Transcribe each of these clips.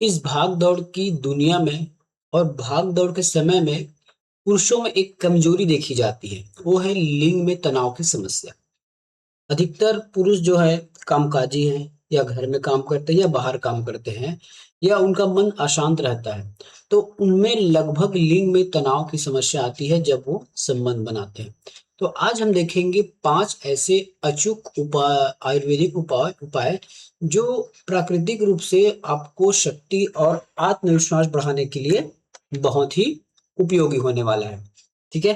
इस भाग दौड़ की दुनिया में और भाग दौड़ के समय में पुरुषों में एक कमजोरी देखी जाती है। वो है लिंग में तनाव की समस्या। अधिकतर पुरुष जो है कामकाजी हैं, या घर में काम करते हैं या बाहर काम करते हैं, या उनका मन अशांत रहता है। तो उनमें लगभग लिंग में तनाव की समस्या आती है जब वो संबंध बनाते हैं। तो आज हम देखेंगे 5 ऐसे अचूक उपाय, आयुर्वेदिक उपाय उपाय जो प्राकृतिक रूप से आपको शक्ति और आत्मविश्वास बढ़ाने के लिए बहुत ही उपयोगी होने वाला है। ठीक है,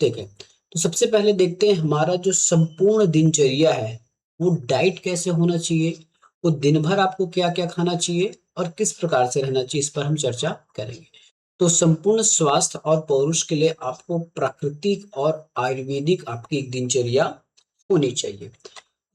ठीक है। तो सबसे पहले देखते हैं हमारा जो संपूर्ण दिनचर्या है वो डाइट कैसे होना चाहिए, वो दिन भर आपको क्या क्या खाना चाहिए और किस प्रकार से रहना चाहिए, इस पर हम चर्चा करेंगे। तो संपूर्ण स्वास्थ्य और पौरुष के लिए आपको प्राकृतिक और आयुर्वेदिक आपकी एक दिनचर्या होनी चाहिए।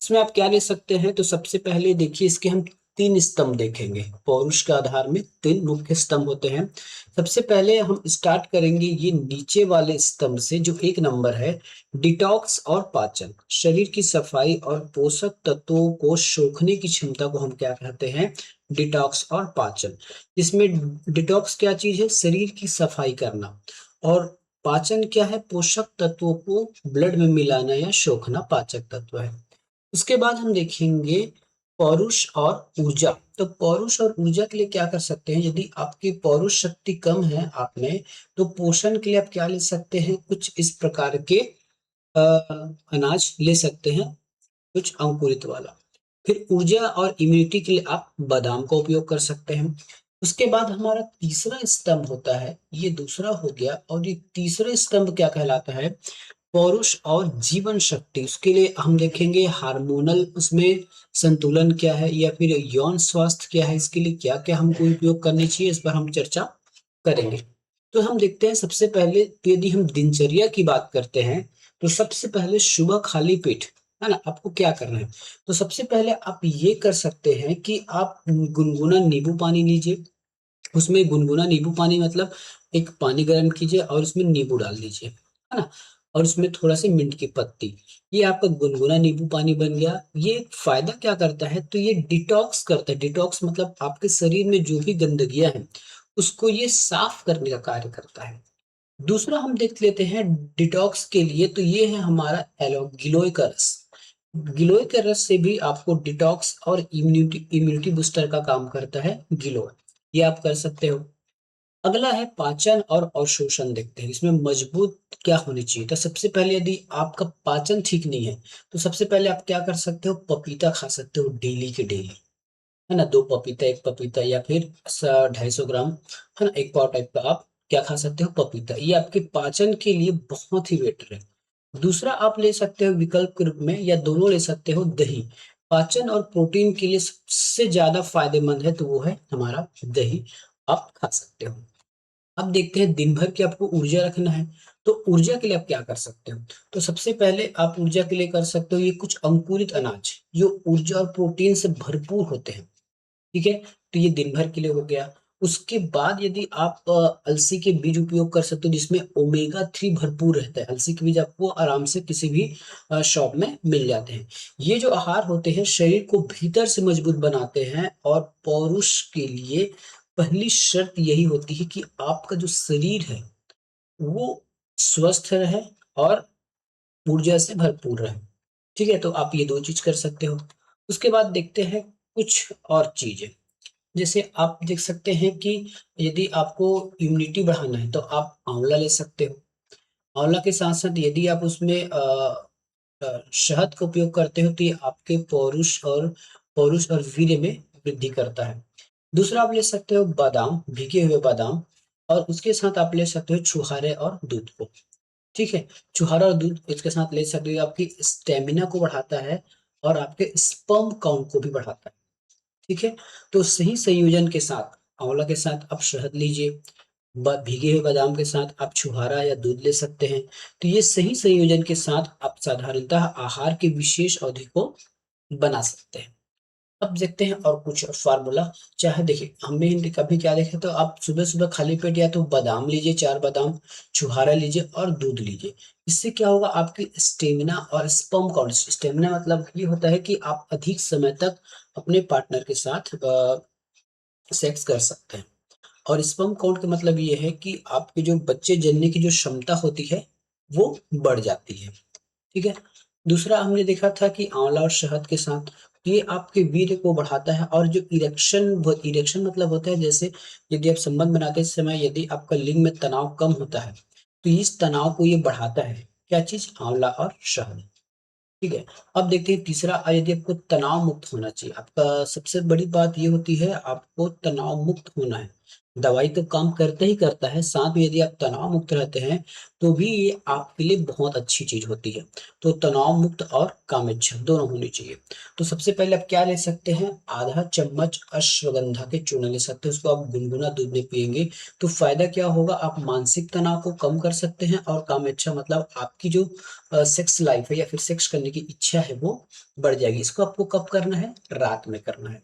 इसमें आप क्या ले सकते हैं, तो सबसे पहले देखिए इसके हम 3 स्तंभ देखेंगे। पौरुष के आधार में 3 मुख्य स्तंभ होते हैं। सबसे पहले हम स्टार्ट करेंगे ये नीचे वाले स्तंभ से, जो 1 नंबर है, डिटॉक्स और पाचन। शरीर की सफाई और पोषक तत्वों को सोखने की क्षमता को हम क्या कहते हैं, डिटॉक्स और पाचन। इसमें डिटॉक्स क्या चीज है, शरीर की सफाई करना, और पाचन क्या है, पोषक तत्वों को ब्लड में मिलाना या सोखना पाचक तत्व है। उसके बाद हम देखेंगे पौरुष और ऊर्जा। तो पौरुष और ऊर्जा के लिए क्या कर सकते हैं, यदि आपकी पौरुष शक्ति कम है आप में, तो पोषण के लिए आप क्या ले सकते हैं, कुछ इस प्रकार के अ, अनाज ले सकते हैं, कुछ अंकुरित वाला। फिर ऊर्जा और इम्यूनिटी के लिए आप बादाम का उपयोग कर सकते हैं। उसके बाद हमारा तीसरा स्तंभ होता है, ये दूसरा हो गया, और ये तीसरा स्तंभ क्या कहलाता है, पौरुष और जीवन शक्ति। उसके लिए हम देखेंगे हार्मोनल उसमें संतुलन क्या है, या फिर यौन स्वास्थ्य क्या है, इसके लिए क्या क्या हमको उपयोग करनी चाहिए, इस पर हम चर्चा करेंगे। तो हम देखते हैं सबसे पहले, तो यदि हम दिनचर्या की बात करते हैं, तो सबसे पहले सुबह खाली पेट, है ना, आपको क्या करना है। तो सबसे पहले आप ये कर सकते हैं कि आप गुनगुना नींबू पानी लीजिए। उसमें गुनगुना नींबू पानी मतलब एक पानी गर्म कीजिए और उसमें नींबू डाल दीजिए, है ना, और उसमें थोड़ा सी मिंट की पत्ती। ये आपका गुनगुना नींबू पानी बन गया। ये फायदा क्या करता है, तो ये डिटॉक्स करता है। डिटॉक्स मतलब आपके शरीर में जो भी गंदगियां हैं उसको ये साफ करने का कार्य करता है। दूसरा हम देख लेते हैं डिटॉक्स के लिए, तो ये है हमारा एलो गिलोय का रस। गिलोय के रस से भी आपको डिटॉक्स और इम्यूनिटी इम्यूनिटी बूस्टर का काम करता है गिलोय। ये आप कर सकते हो। अगला है पाचन और अवशोषण, देखते हैं इसमें मजबूत क्या होनी चाहिए। तो सबसे पहले यदि आपका पाचन ठीक नहीं है, तो सबसे पहले आप क्या कर सकते हो, पपीता खा सकते हो डेली के डेली, है ना, 2 पपीता, 1 पपीता, या फिर 250 ग्राम, है ना, एक पाव टाइप का आप क्या खा सकते हो, पपीता। ये आपके पाचन के लिए बहुत ही बेटर है। दूसरा आप ले सकते हो विकल्प के रूप में, या दोनों ले सकते हो, दही। पाचन और प्रोटीन के लिए सबसे ज्यादा फायदेमंद है, तो वो है हमारा दही, आप खा सकते हो। अब देखते हैं दिन भर की आपको ऊर्जा रखना है, तो ऊर्जा के लिए आप क्या कर सकते हो। तो सबसे पहले आप ऊर्जा के लिए कर सकते हो ये कुछ अंकुरित अनाज, जो ऊर्जा और प्रोटीन से भरपूर होते हैं। ठीक है, तो ये दिन भर के लिए हो गया। उसके बाद यदि आप अलसी के बीज उपयोग कर सकते हो, जिसमें ओमेगा 3 भरपूर रहता है। अलसी के बीज आपको आराम से किसी भी शॉप में मिल जाते हैं। ये जो आहार होते हैं शरीर को भीतर से मजबूत बनाते हैं, और पौरुष के लिए पहली शर्त यही होती है कि आपका जो शरीर है वो स्वस्थ रहे और ऊर्जा से भरपूर रहे। ठीक है, तो आप ये 2 चीज कर सकते हो। उसके बाद देखते हैं कुछ और चीजें। जैसे आप देख सकते हैं कि यदि आपको इम्यूनिटी बढ़ाना है, तो आप आंवला ले सकते हो। आंवला के साथ साथ यदि आप उसमें शहद का उपयोग करते हो, तो ये आपके पौरुष और वीर्य में वृद्धि करता है। दूसरा आप ले सकते हो बादाम, भीगे हुए बादाम, और उसके साथ आप ले सकते हो छुहारे और दूध को। ठीक है, छुहारा और दूध इसके साथ ले सकते हो, ये आपकी स्टेमिना को बढ़ाता है और आपके स्पर्म काउंट को भी बढ़ाता है। ठीक है, तो सही संयोजन के साथ आंवला के साथ आप शहद लीजिए, भीगे हुए बादाम के साथ आप छुहारा या दूध ले सकते हैं। तो ये सही संयोजन के साथ आप साधारणतः आहार की विशेष अवधि को बना सकते हैं। अब देखते हैं और कुछ फार्मूला। चाहे देखिए हमने कभी क्या देखा, तो आप सुबह सुबह खाली पेट या तो बादाम लीजिए, 4 बादाम, छुहारा लीजिए और दूध लीजिए। इससे क्या होगा, आपकी स्टेमिना और स्पर्म काउंट। स्टेमिना मतलब ये होता है कि आप अधिक समय तक अपने पार्टनर के साथ सेक्स कर सकते हैं। और स्पर्म काउंट का मतलब ये है कि आपके जो बच्चे जनने की जो क्षमता होती है वो बढ़ जाती है। ठीक है। दूसरा हमने देखा था कि आंवला और शहद के साथ ये आपके वीर्य को बढ़ाता है। और जो इरेक्शन मतलब होता है, जैसे यदि आप संबंध बनाते समय यदि आपका लिंग में तनाव कम होता है तो इस तनाव को ये बढ़ाता है। क्या चीज? आंवला और शहद। ठीक है। अब देखते हैं तीसरा, यदि आपको तनाव मुक्त होना चाहिए, आपका सबसे बड़ी बात ये होती है आपको तनाव मुक्त होना है। दवाई तो काम करता ही करता है, साथ में यदि आप तनाव मुक्त रहते हैं तो भी ये आपके लिए बहुत अच्छी चीज होती है। तो तनाव मुक्त और कामेच्छा दोनों होनी चाहिए। तो सबसे पहले आप क्या ले सकते हैं? आधा चम्मच अश्वगंधा के चूर्ण ले सकते हैं, उसको आप गुनगुना दूध में पिएंगे तो फायदा क्या होगा? आप मानसिक तनाव को कम कर सकते हैं और कामेच्छा मतलब आपकी जो सेक्स लाइफ है या फिर सेक्स करने की इच्छा है वो बढ़ जाएगी। इसको आपको कब करना है? रात में करना है।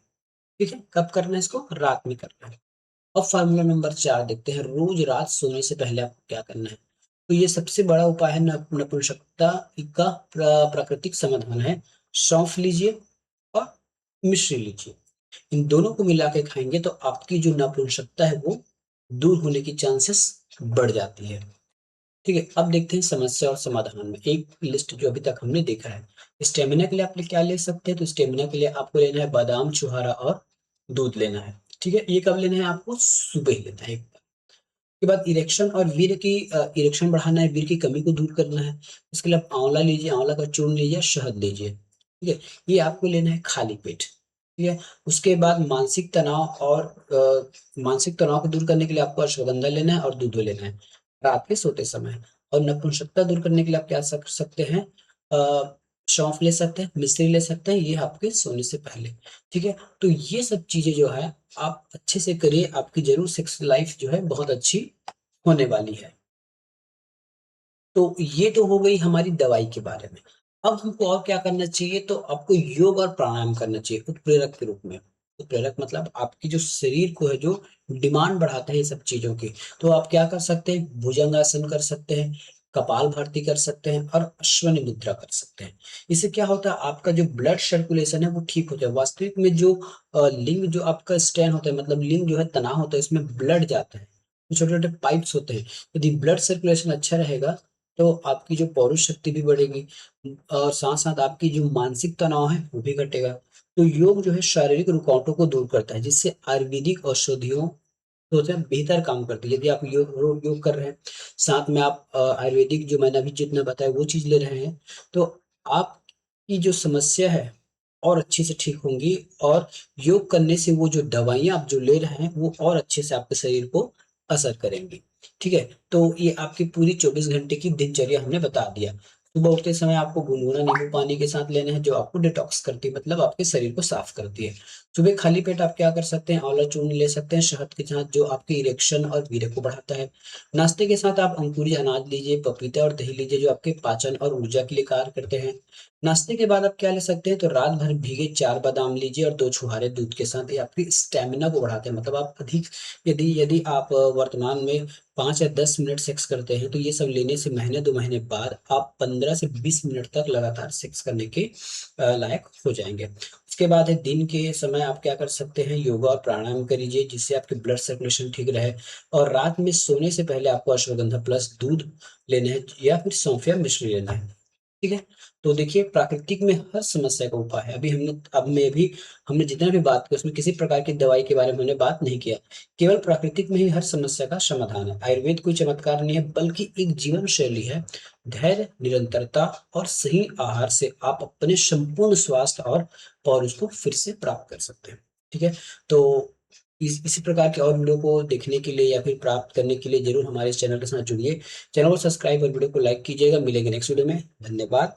ठीक है। कब करना है इसको? रात में करना है। अब फार्मूला नंबर 4 देखते हैं, रोज रात सोने से पहले आपको क्या करना है। तो ये सबसे बड़ा उपाय है नपुंसकता का प्राकृतिक समाधान है। सौंफ लीजिए और मिश्री लीजिए, इन दोनों को मिला के खाएंगे तो आपकी जो नपुंसकता है वो दूर होने की चांसेस बढ़ जाती है। ठीक है। अब देखते हैं समस्या और समाधान में एक लिस्ट जो अभी तक हमने देखा है। स्टेमिना के लिए आप क्या ले सकते हैं? तो स्टेमिना के लिए आपको लेना है बादाम, छुहारा और दूध लेना है। ठीक है। ये कब लेना है? आपको सुबह लेना है। के बाद इरेक्शन और वीर्य की इरेक्शन बढ़ाना है, वीर्य की कमी को दूर करना है। इसके लिए आप आंवला लीजिए, आंवला का चूर्ण लीजिए, शहद लीजिए। ठीक है। ये आपको लेना है खाली पेट। ठीक है। उसके बाद मानसिक तनाव को दूर करने के लिए आपको अश्वगंधा लेना है और दूध लेना है रात के सोते समय। और नपुंसकता दूर करने के लिए आप क्या सकते हैं? सौंफ ले सकते हैं, मिश्री ले सकते हैं, ये आपके सोने से पहले। ठीक है। तो ये सब चीजें जो है आप अच्छे से करिए, आपकी जरूर सेक्स लाइफ जो है बहुत अच्छी होने वाली है। तो ये तो हो गई हमारी दवाई के बारे में। अब हमको और क्या करना चाहिए? तो आपको योग और प्राणायाम करना चाहिए उत्प्रेरक के रूप में। उत्प्रेरक मतलब आपकी जो शरीर को है जो डिमांड बढ़ाता है ये सब चीजों की। तो आप क्या कर सकते हैं? भुजंगासन कर सकते हैं, कपाल भाती कर सकते हैं और अश्वनी मुद्रा कर सकते हैं। इससे क्या होता है? आपका जो ब्लड सर्कुलेशन है वो ठीक हो जाए। वास्तविक में जो लिंग जो आपका स्टेन होता है मतलब लिंग जो है तनाव होता है, इसमें ब्लड जाता है, छोटे छोटे पाइप्स होते हैं। यदि ब्लड सर्कुलेशन अच्छा रहेगा तो आपकी जो पौरुष शक्ति भी बढ़ेगी और साथ साथ आपकी जो मानसिक तनाव है वो भी घटेगा। तो योग जो है शारीरिक रुकावटों को दूर करता है, जिससे आयुर्वेदिक औषधियों तो से बेहतर काम करती है। यदि आप योग कर रहे हैं, साथ में आप आयुर्वेदिक जो मैंने अभी जितना बताया वो चीज ले रहे हैं, तो आपकी जो समस्या है और अच्छे से ठीक होंगी। और योग करने से वो जो दवाइयाँ आप जो ले रहे हैं वो और अच्छे से आपके शरीर को असर करेंगी। ठीक है। तो ये आपकी पूरी 24 घंटे की दिनचर्या हमने बता दिया। सुबह उठते समय आपको गुनगुना नींबू पानी के साथ लेना है जो आपको डिटॉक्स करती है, मतलब आपके शरीर को साफ करती है। सुबह खाली पेट आप क्या कर सकते हैं? आंवला चूर्ण ले सकते हैं शहद के साथ, जो आपके इरेक्शन और वीर्य को बढ़ाता है। नाश्ते के साथ आप अंकुरित अनाज लीजिए, पपीता और दही लीजिए जो आपके पाचन और ऊर्जा के लिए कार्य करते हैं। नाश्ते के बाद आप क्या ले सकते हैं? तो रात भर भीगे 4 बादाम लीजिए और 2 छुहारे दूध के साथ, ये आपकी स्टेमिना को बढ़ाते हैं। मतलब आप अधिक यदि यदि आप वर्तमान में 5 या 10 मिनट सेक्स करते हैं तो ये सब लेने से महीने 2 महीने बाद आप 15 से 20 मिनट तक लगातार सेक्स करने के लायक हो जाएंगे। उसके बाद है दिन के समय आप क्या कर सकते हैं? योगा और प्राणायाम करिए जिससे आपके ब्लड सर्कुलेशन ठीक रहे। और रात में सोने से पहले आपको अश्वगंधा प्लस दूध लेना है या फिर सौंफ या मिश्री लेना है। ठीक है। तो देखिए प्राकृतिक में हर समस्या का उपाय है। अभी हमने अब में भी हमने जितना भी बात किया उसमें किसी प्रकार की दवाई के बारे में हमने बात नहीं किया। केवल प्राकृतिक में ही हर समस्या का समाधान है। आयुर्वेद कोई चमत्कार नहीं है बल्कि एक जीवन शैली है। धैर्य, निरंतरता और सही आहार से आप अपने संपूर्ण स्वास्थ्य और पौरुष को फिर से प्राप्त कर सकते हैं। ठीक है। तो इसी प्रकार के और वीडियो को देखने के लिए या फिर प्राप्त करने के लिए जरूर हमारे इस चैनल के साथ जुड़िए। चैनल को सब्सक्राइब और वीडियो को लाइक कीजिएगा। मिलेंगे नेक्स्ट वीडियो में। धन्यवाद।